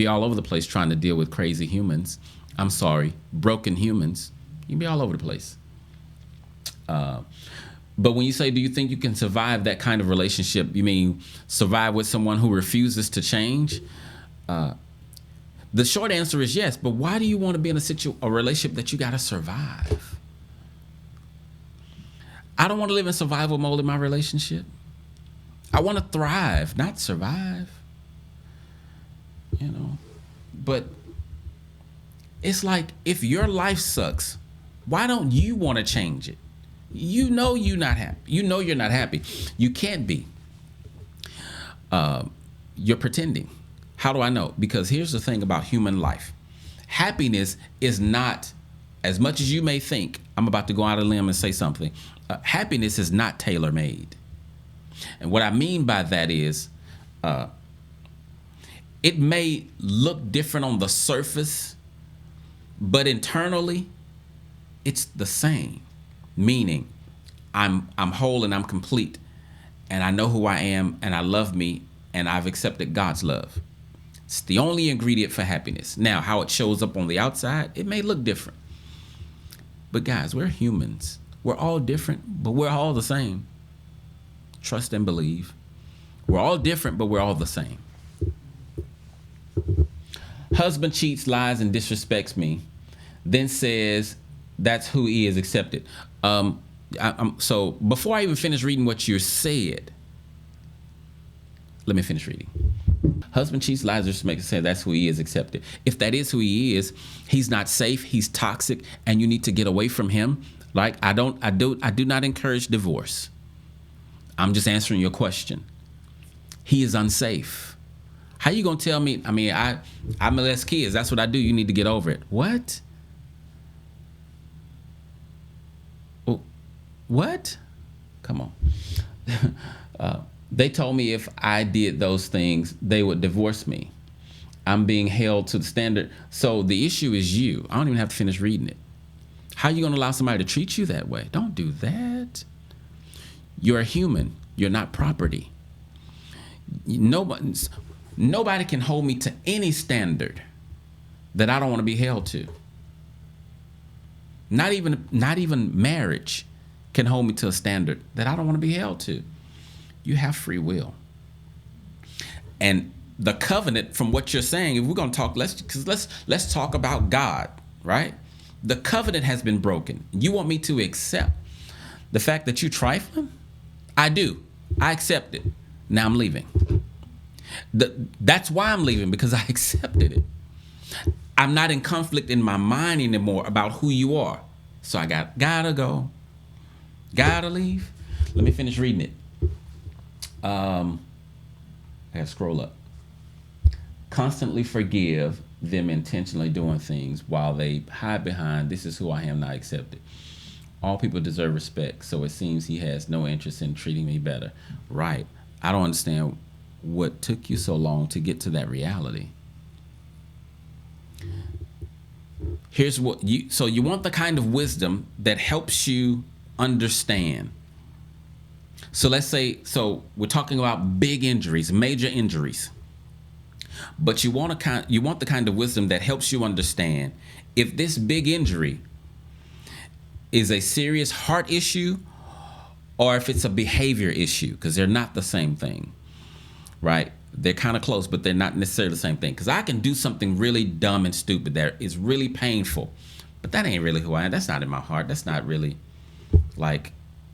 all over the place trying to deal with crazy humans. Broken humans. You'll be all over the place. But when you say, do you think you can survive that kind of relationship? You mean survive with someone who refuses to change? The short answer is yes, but why do you want to be in a relationship that you got to survive? I don't want to live in survival mode in my relationship. I want to thrive, not survive. But it's like, if your life sucks, why don't you want to change it? You're not happy. You're not happy. You can't be. You're pretending. How do I know? Because here's the thing about human life. Happiness is not as much as you may think, I'm about to go out on a limb and say something, happiness is not tailor-made. And what I mean by that is, it may look different on the surface, but internally, it's the same. Meaning, I'm whole and I'm complete, and I know who I am, and I love me, and I've accepted God's love. It's the only ingredient for happiness. Now, how it shows up on the outside, it may look different. But guys, we're humans. We're all different, but we're all the same. Trust and believe. We're all different, but we're all the same. Husband cheats, lies, and disrespects me, then says that's who he is, accepted. So before I even finish reading what you said, let me finish reading. Husband cheats, lies, disrespects, say that's who he is, accepted. If that is who he is, he's not safe, he's toxic, and you need to get away from him. Like I do not encourage divorce. I'm just answering your question. He is unsafe. How you gonna tell me? I mean, I molest kids. That's what I do. You need to get over it. What? Oh, what? Come on. They told me if I did those things, they would divorce me. I'm being held to the standard. So the issue is you. I don't even have to finish reading it. How are you going to allow somebody to treat you that way? Don't do that. You're a human. You're not property. Nobody can hold me to any standard that I don't want to be held to. Not even marriage can hold me to a standard that I don't want to be held to. You have free will. And the covenant, from what you're saying, if we're going to talk, let's talk about God, right? The covenant has been broken. You want me to accept the fact that you're trifling? I do. I accept it. Now I'm leaving. That's why I'm leaving, because I accepted it. I'm not in conflict in my mind anymore about who you are. So I gotta go. Gotta leave. Let me finish reading it. I gotta scroll up. Constantly forgive them intentionally doing things while they hide behind, this is who I am, not accepted. All people deserve respect, so it seems he has no interest in treating me better. Right. I don't understand what took you so long to get to that reality. Here's what you want the kind of wisdom that helps you understand. So let's say, we're talking about big injuries, major injuries. But you want the kind of wisdom that helps you understand if this big injury is a serious heart issue or if it's a behavior issue, because they're not the same thing, right? They're kind of close, but they're not necessarily the same thing. Because I can do something really dumb and stupid that is really painful, but that ain't really who I am. That's not in my heart. That's not really, like,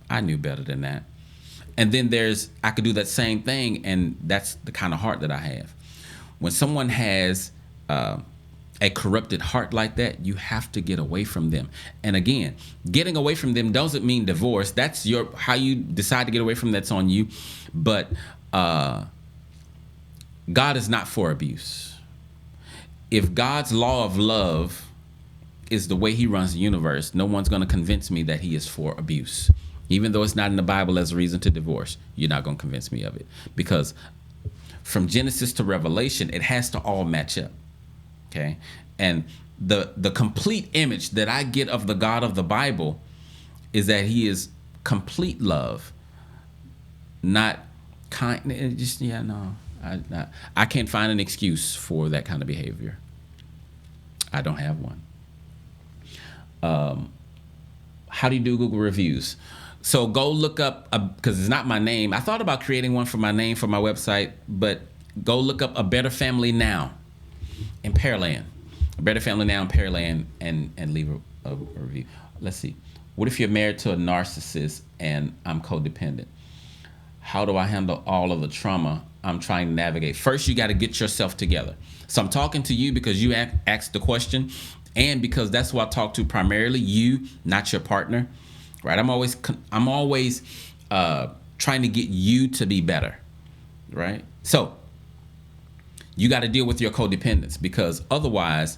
I knew better than that. And then I could do that same thing, and that's the kind of heart that I have. When someone has a corrupted heart like that, you have to get away from them. And again, getting away from them doesn't mean divorce. That's how you decide to get away from that's on you. But God is not for abuse. If God's law of love is the way he runs the universe, no one's going to convince me that he is for abuse. Even though it's not in the Bible as a reason to divorce, you're not going to convince me of it. Because from Genesis to Revelation, it has to all match up. Okay? And the complete image that I get of the God of the Bible is that he is complete love, not kind. I can't find an excuse for that kind of behavior. I don't have one. How do you do Google reviews? So go look up, because it's not my name. I thought about creating one for my name for my website, but go look up A Better Family Now in Pearland. A Better Family Now in Pearland, and leave a review. Let's see. What if you're married to a narcissist and I'm codependent? How do I handle all of the trauma I'm trying to navigate? First, you got to get yourself together. So I'm talking to you because you asked the question, and because that's who I talk to primarily, you, not your partner. Right? I'm always trying to get you to be better. Right? So you got to deal with your codependence, because otherwise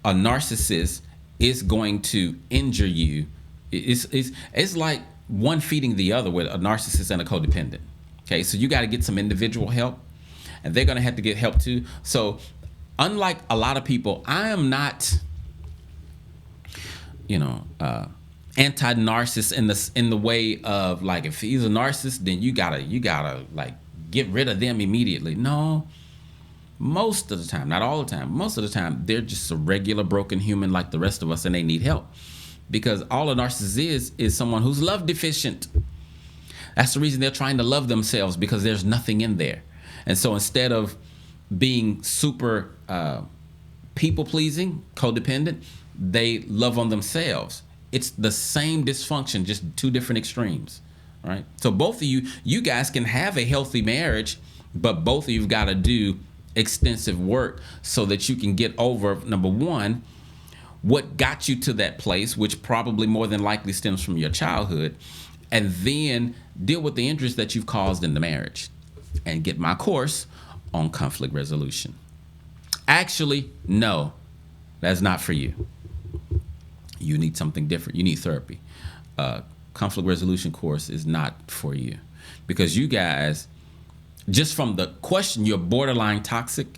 a narcissist it's going to injure you. It's like one feeding the other with a narcissist and a codependent. Okay, so you got to get some individual help, and they're going to have to get help too. So unlike a lot of people, I am not, anti-narcissist in the way of like, if he's a narcissist, then you gotta like get rid of them immediately. No, most of the time, not all the time, most of the time, they're just a regular broken human like the rest of us, and they need help. Because all a narcissist is someone who's love deficient. That's the reason they're trying to love themselves, because there's nothing in there. And so instead of being super people-pleasing, codependent, they love on themselves. It's the same dysfunction, just two different extremes, right? So both of you guys can have a healthy marriage, but both of you've got to do extensive work so that you can get over, number one, what got you to that place, which probably more than likely stems from your childhood, and then deal with the injuries that you've caused in the marriage, and get my course on conflict resolution. Actually, no, that's not for you. You need something different. You need therapy. Conflict resolution course is not for you, because you guys, just from the question, you're borderline toxic.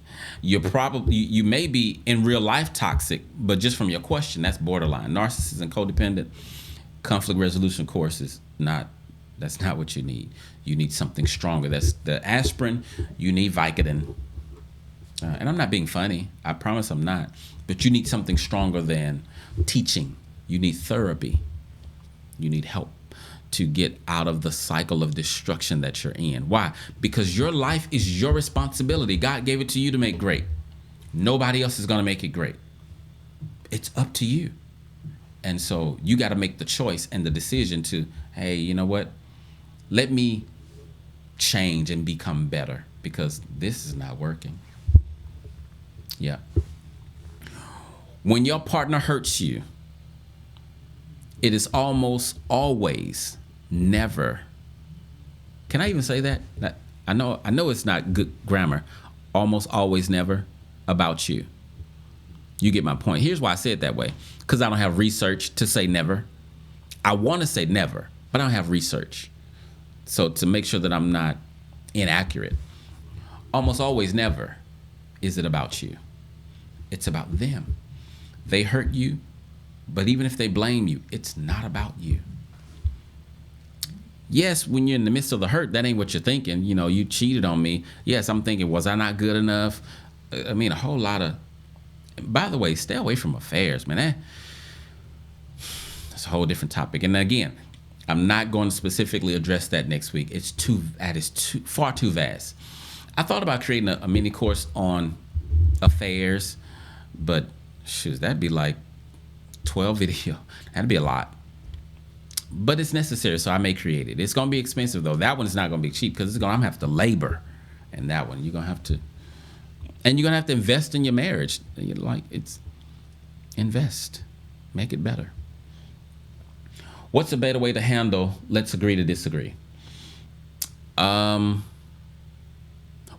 You may be in real life toxic, but just from your question, that's borderline. Narcissist and codependent. Conflict resolution course is not, that's not what you need. You need something stronger. That's the aspirin. You need Vicodin. And I'm not being funny. I promise I'm not. But you need something stronger than teaching. You need therapy. You need help to get out of the cycle of destruction that you're in. Why? Because your life is your responsibility. God gave it to you to make great. Nobody else is going to make it great. It's up to you. And so you got to make the choice and the decision to, hey, you know what? Let me change and become better, because this is not working. Yeah. When your partner hurts you, it is almost always never. Can I even say that? I know it's not good grammar. Almost always never about you. You get my point. Here's why I say it that way. Because I don't have research to say never. I want to say never, but I don't have research. So to make sure that I'm not inaccurate, almost always never is it about you. It's about them. They hurt you, but even if they blame you, it's not about you. Yes, when you're in the midst of the hurt, that ain't what you're thinking. You know, you cheated on me. Yes, I'm thinking, was I not good enough? I mean, a whole lot of. By the way, stay away from affairs, man. That's a whole different topic. And again, I'm not going to specifically address that next week. That is far too vast. I thought about creating a mini course on affairs, but shoot, that'd be like 12 video. That'd be a lot. But it's necessary, so I may create it. It's going to be expensive, though. That one's not going to be cheap, because I'm going to have to labor. And that one, you're going to have to. And you're going to have to invest in your marriage. Invest. Make it better. What's a better way to handle let's agree to disagree? Well,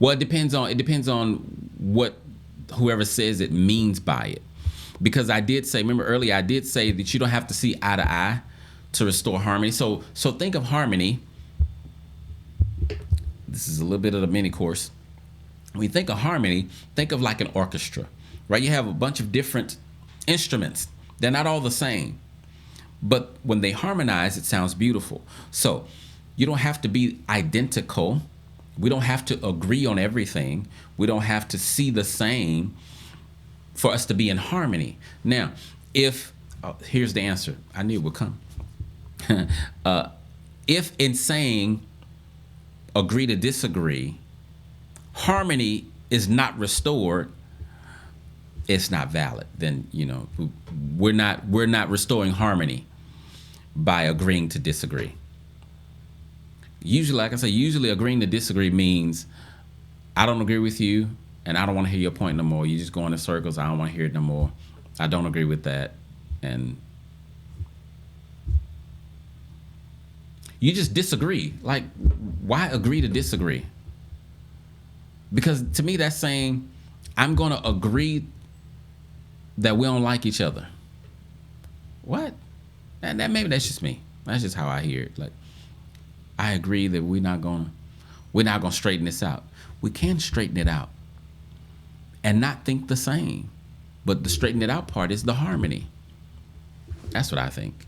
it depends on what whoever says it means by it. Because I did say, remember earlier, I did say that you don't have to see eye to eye to restore harmony. So think of harmony. This is a little bit of the mini course. When you think of harmony, think of like an orchestra, right? You have a bunch of different instruments. They're not all the same. But when they harmonize, it sounds beautiful. So you don't have to be identical. We don't have to agree on everything. We don't have to see the same for us to be in harmony. Now, here's the answer. I knew it would come. If in saying agree to disagree, harmony is not restored, it's not valid. Then, we're not restoring harmony by agreeing to disagree. Usually, like I say, agreeing to disagree means I don't agree with you and I don't want to hear your point no more. You just go in circles. I don't want to hear it no more. I don't agree with that. And you just disagree. Like, why agree to disagree? Because to me, that's saying I'm going to agree that we don't like each other. What? And that maybe that's just me. That's just how I hear it. Like, I agree that we're not gonna straighten this out. We can straighten it out and not think the same. But the straighten it out part is the harmony. That's what I think.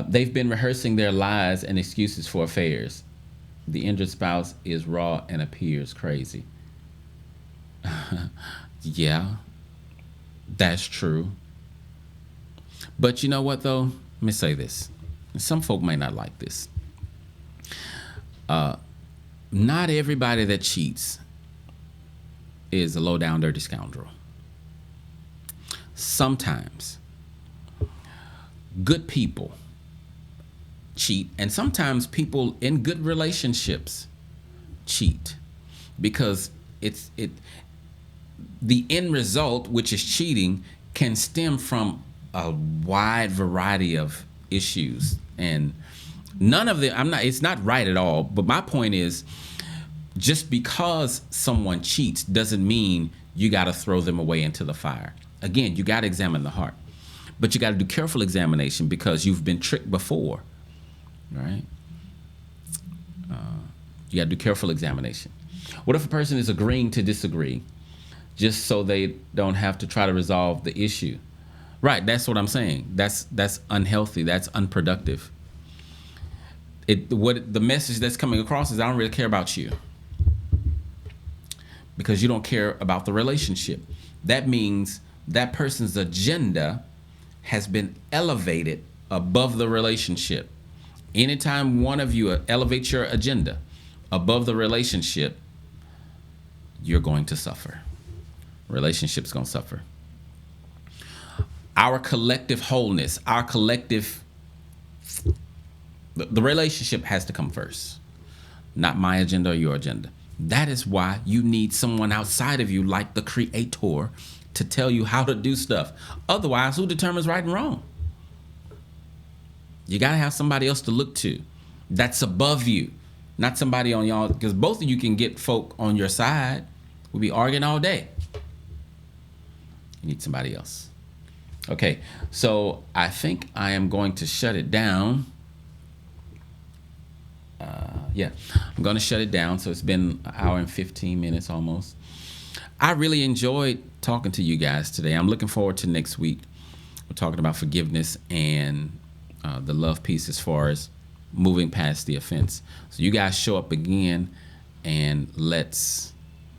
They've been rehearsing their lies and excuses for affairs. The injured spouse is raw and appears crazy. Yeah, that's true. But you know what, though? Let me say this. Some folk may not like this. Not everybody that cheats is a low down, dirty scoundrel. Sometimes good people cheat, and sometimes people in good relationships cheat because it the end result, which is cheating, can stem from a wide variety of issues, and none of them, it's not right at all, but my point is, just because someone cheats doesn't mean you got to throw them away into the fire. Again, you got to examine the heart, but you got to do careful examination because you've been tricked before, right? You got to do careful examination. What if a person is agreeing to disagree just so they don't have to try to resolve the issue? Right, that's what I'm saying. That's unhealthy. That's unproductive. What the message that's coming across is, I don't really care about you because you don't care about the relationship. That means that person's agenda has been elevated above the relationship. Anytime one of you elevates your agenda above the relationship, you're going to suffer. Relationship's going to suffer. Our collective wholeness, the relationship has to come first, not my agenda or your agenda. That is why you need someone outside of you, like the creator, to tell you how to do stuff. Otherwise, who determines right and wrong? You got to have somebody else to look to that's above you, not somebody on y'all, because both of you can get folk on your side. We'll be arguing all day. You need somebody else. Okay, so I think I am going to shut it down. I'm going to shut it down. So it's been an hour and 15 minutes almost. I really enjoyed talking to you guys today. I'm looking forward to next week. We're talking about forgiveness and the love piece as far as moving past the offense. So you guys show up again and let's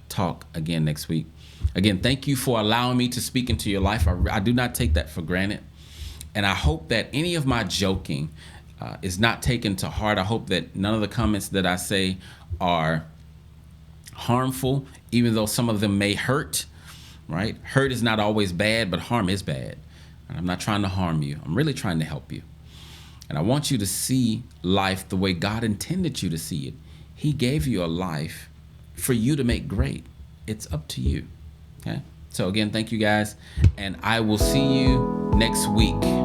talk again next week. Again, thank you for allowing me to speak into your life. I do not take that for granted. And I hope that any of my joking is not taken to heart. I hope that none of the comments that I say are harmful, even though some of them may hurt, right? Hurt is not always bad, but harm is bad. And I'm not trying to harm you. I'm really trying to help you. And I want you to see life the way God intended you to see it. He gave you a life for you to make great. It's up to you. Okay? So again, thank you guys. And I will see you next week.